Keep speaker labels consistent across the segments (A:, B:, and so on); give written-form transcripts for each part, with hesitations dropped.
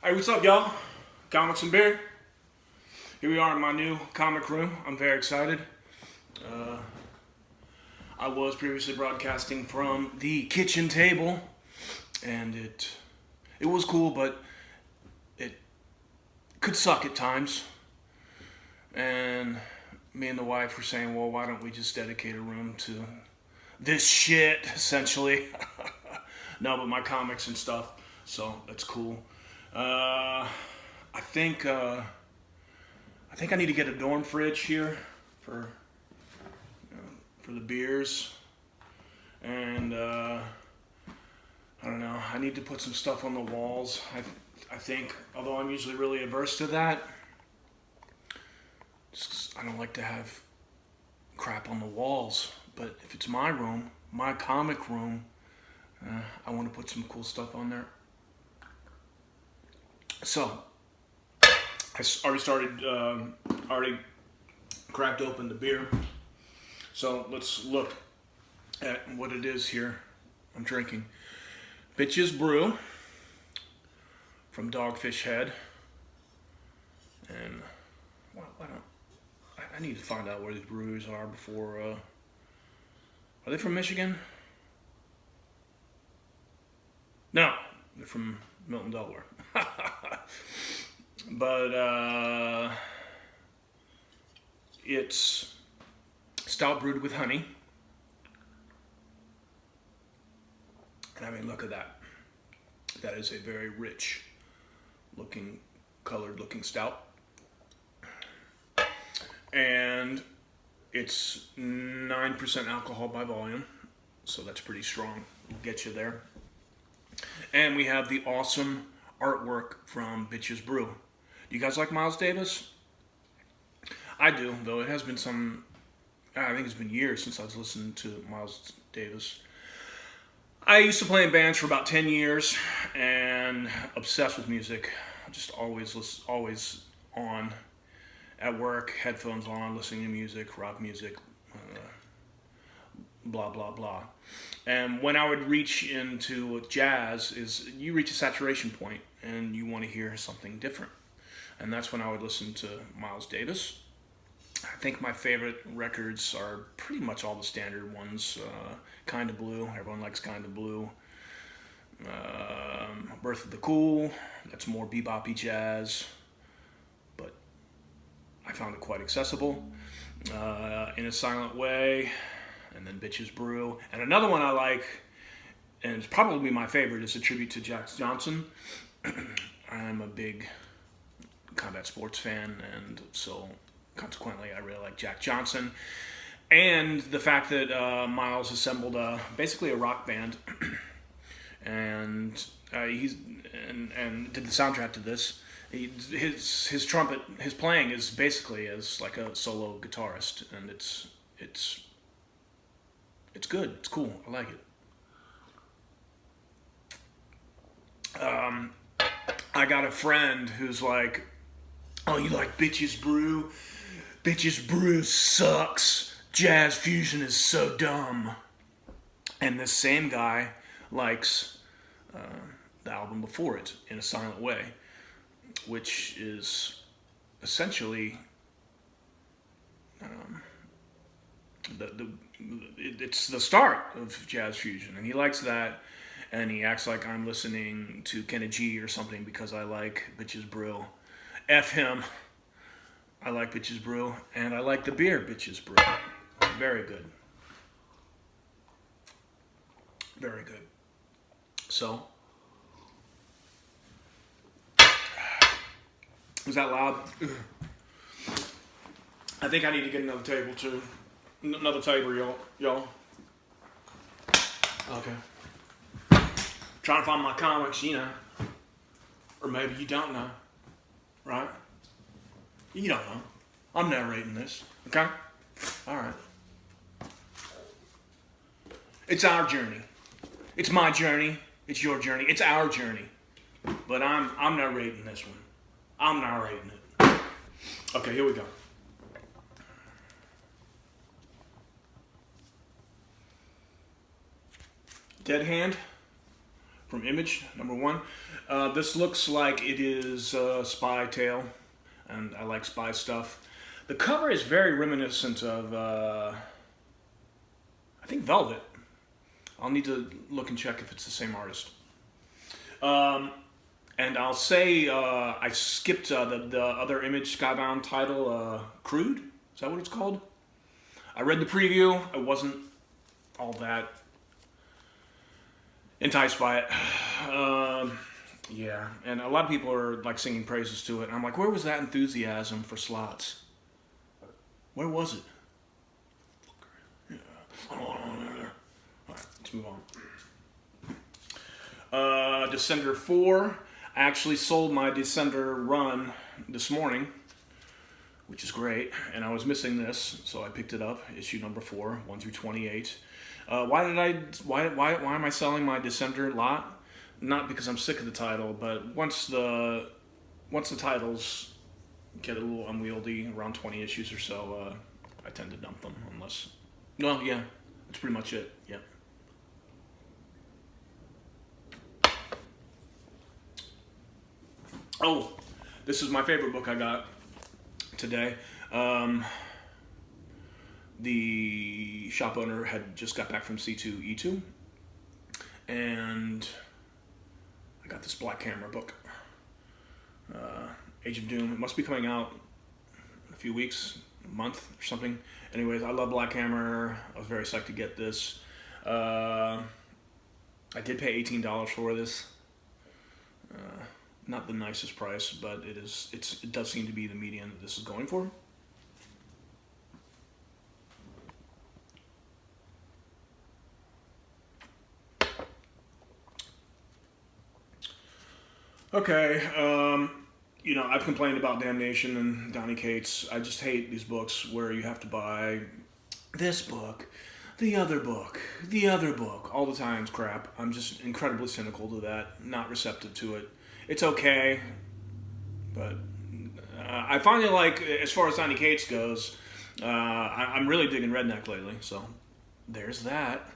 A: Hey, what's up, y'all? Comics and beer. Here we are in my new comic room. I'm very excited. I was previously broadcasting from the kitchen table, and it was cool, but it could suck at times. And me and the wife were saying, well, why don't we just dedicate a room to this shit, essentially. No, but my comics and stuff, so that's cool. I think I need to get a dorm fridge here for for the beers, and I don't know. I need to put some stuff on the walls. I think, although I'm usually really averse to that, I don't like to have crap on the walls. But if it's my room, my comic room, I want to put some cool stuff on there. So, I already cracked open the beer. So let's look at what it is here I'm drinking. Bitches Brew from Dogfish Head. And I need to find out where these breweries are before. Are they from Michigan? No, they're from Milton, Delaware. But it's stout brewed with honey. And I mean, look at that. That is a very rich looking, colored looking stout. And it's 9% alcohol by volume. So that's pretty strong. We'll get you there. And we have the awesome artwork from Bitches Brew. Do you guys like Miles Davis? I do, though it has been I think it's been years since I've listened to Miles Davis. I used to play in bands for about 10 years and obsessed with music. Just always on at work, headphones on, listening to music, rock music, blah, blah, blah. And when I would reach into jazz is you reach a saturation point and you want to hear something different. And that's when I would listen to Miles Davis. I think my favorite records are pretty much all the standard ones. Kinda Blue, everyone likes Kinda Blue. Birth of the Cool, that's more bebop-y jazz, but I found it quite accessible. In a Silent Way, and then Bitches Brew. And another one I like, and it's probably my favorite, is a tribute to Jack Johnson. I'm a big combat sports fan, and so consequently I really like Jack Johnson. And the fact that Miles assembled basically a rock band, and did the soundtrack to this. His trumpet, his playing is basically as like a solo guitarist, and it's good. It's cool. I like it. I got a friend who's like, "Oh, you like Bitches Brew? Bitches Brew sucks. Jazz fusion is so dumb." And this same guy likes the album before it, In a Silent Way, which is essentially it's the start of jazz fusion, and he likes that, and he acts like I'm listening to Kenny G or something because I like Bitches Brew. F him. I like Bitches Brew, and I like the beer Bitches Brew. Very good. Very good. So, was that loud? I think I need to get another table too. Another table, y'all. Okay. Trying to find my comics, you know. Or maybe you don't know. Right? You don't know. I'm narrating this. Okay? Alright. It's our journey. It's my journey. It's your journey. It's our journey. But I'm narrating this one. I'm narrating it. Okay, here we go. Dead Hand from Image, #1. This looks like it is Spy Tale, and I like spy stuff. The cover is very reminiscent of, I think, Velvet. I'll need to look and check if it's the same artist. And I'll say I skipped the other Image Skybound title, Crude? Is that what it's called? I read the preview. I wasn't all that enticed by it. Yeah, and a lot of people are like singing praises to it. And I'm like, where was that enthusiasm for slots? Where was it? Yeah. All right, let's move on. Descender 4. I actually sold my Descender run this morning, which is great, and I was missing this, so I picked it up. Issue number 4, 1 through 28. Why am I selling my Descender lot? Not because I'm sick of the title, but once the titles get a little unwieldy, around 20 issues or so, I tend to dump them. Unless, well, yeah, that's pretty much it. Yeah. Oh, this is my favorite book I got today. The shop owner had just got back from C2E2, and I got this Black Hammer book, Age of Doom. It must be coming out in a few weeks, a month or something. Anyways, I love Black Hammer. I was very psyched to get this. I did pay $18 for this. Not the nicest price, but it does seem to be the median that this is going for. Okay, you know, I've complained about Damnation and Donny Cates. I just hate these books where you have to buy this book, the other book, the other book, all the time. It's crap. I'm just incredibly cynical to that, not receptive to it. It's okay, but I finally like, as far as Donny Cates goes, I'm really digging Redneck lately, so there's that.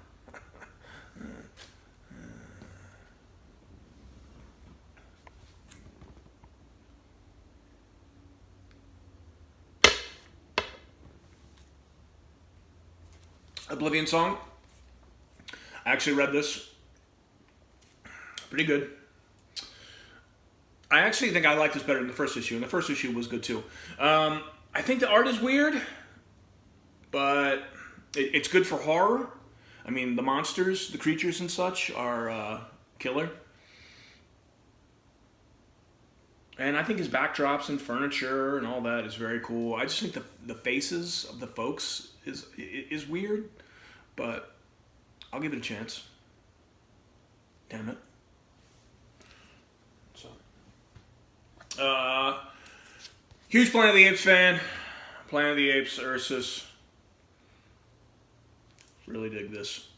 A: Oblivion Song. I actually read this. Pretty good. I actually think I like this better than the first issue, and the first issue was good too. I think the art is weird, but it's good for horror. I mean, the monsters, the creatures and such are killer. And I think his backdrops and furniture and all that is very cool. I just think the faces of the folks is weird, but I'll give it a chance. Damn it. So, huge Planet of the Apes fan. Planet of the Apes, Ursus. Really dig this.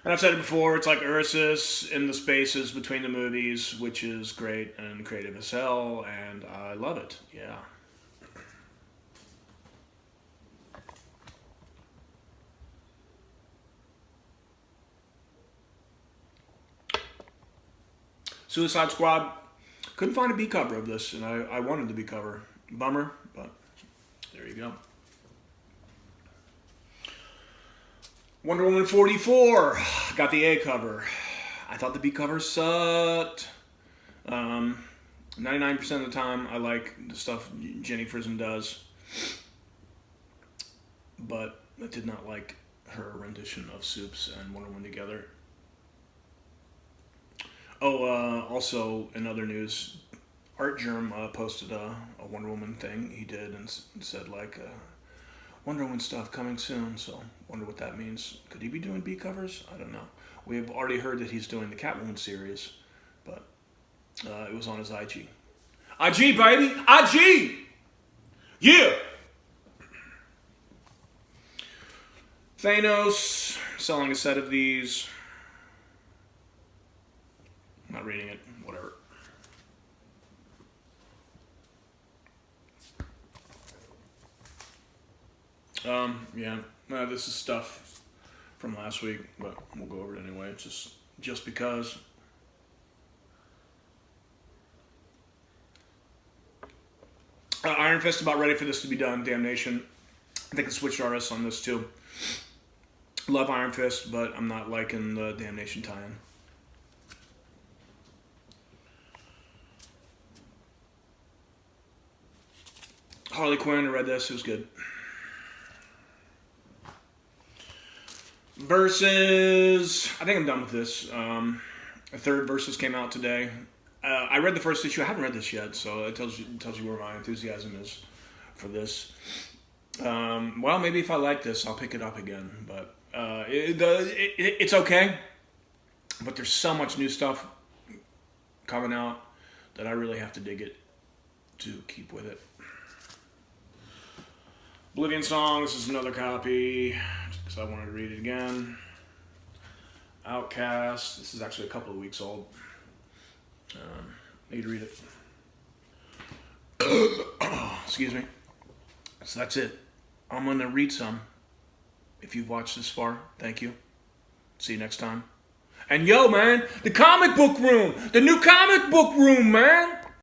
A: And I've said it before, it's like Ursus in the spaces between the movies, which is great and creative as hell, and I love it. Yeah. Suicide Squad. Couldn't find a B cover of this, and I wanted the B cover. Bummer, but there you go. Wonder Woman 44. Got the A cover. I thought the B cover sucked. 99% of the time, I like the stuff Jenny Frison does. But I did not like her rendition of Supes and Wonder Woman together. Oh, also in other news, Art Germ posted a Wonder Woman thing he did and said like Wonder Woman stuff coming soon. So wonder what that means. Could he be doing B covers? I don't know. We have already heard that he's doing the Catwoman series, but it was on his IG. IG baby, IG. Yeah. Thanos selling a set of these. Not reading it, whatever. Yeah, this is stuff from last week, but we'll go over it anyway. It's just just because. Iron Fist about ready for this to be done. Damnation. I think the switched artists on this too. Love Iron Fist, but I'm not liking the Damnation tie-in. Harley Quinn, I read this. It was good. Versus, I think I'm done with this. A third Versus came out today. I read the first issue. I haven't read this yet, so it tells you where my enthusiasm is for this. Well, maybe if I like this, I'll pick it up again. But it's okay. But there's so much new stuff coming out that I really have to dig it to keep with it. Oblivion Song, this is another copy, because I wanted to read it again. Outcast, this is actually a couple of weeks old. Need to read it. Excuse me. So that's it. I'm going to read some. If you've watched this far, thank you. See you next time. And yo, man, the comic book room! The new comic book room, man!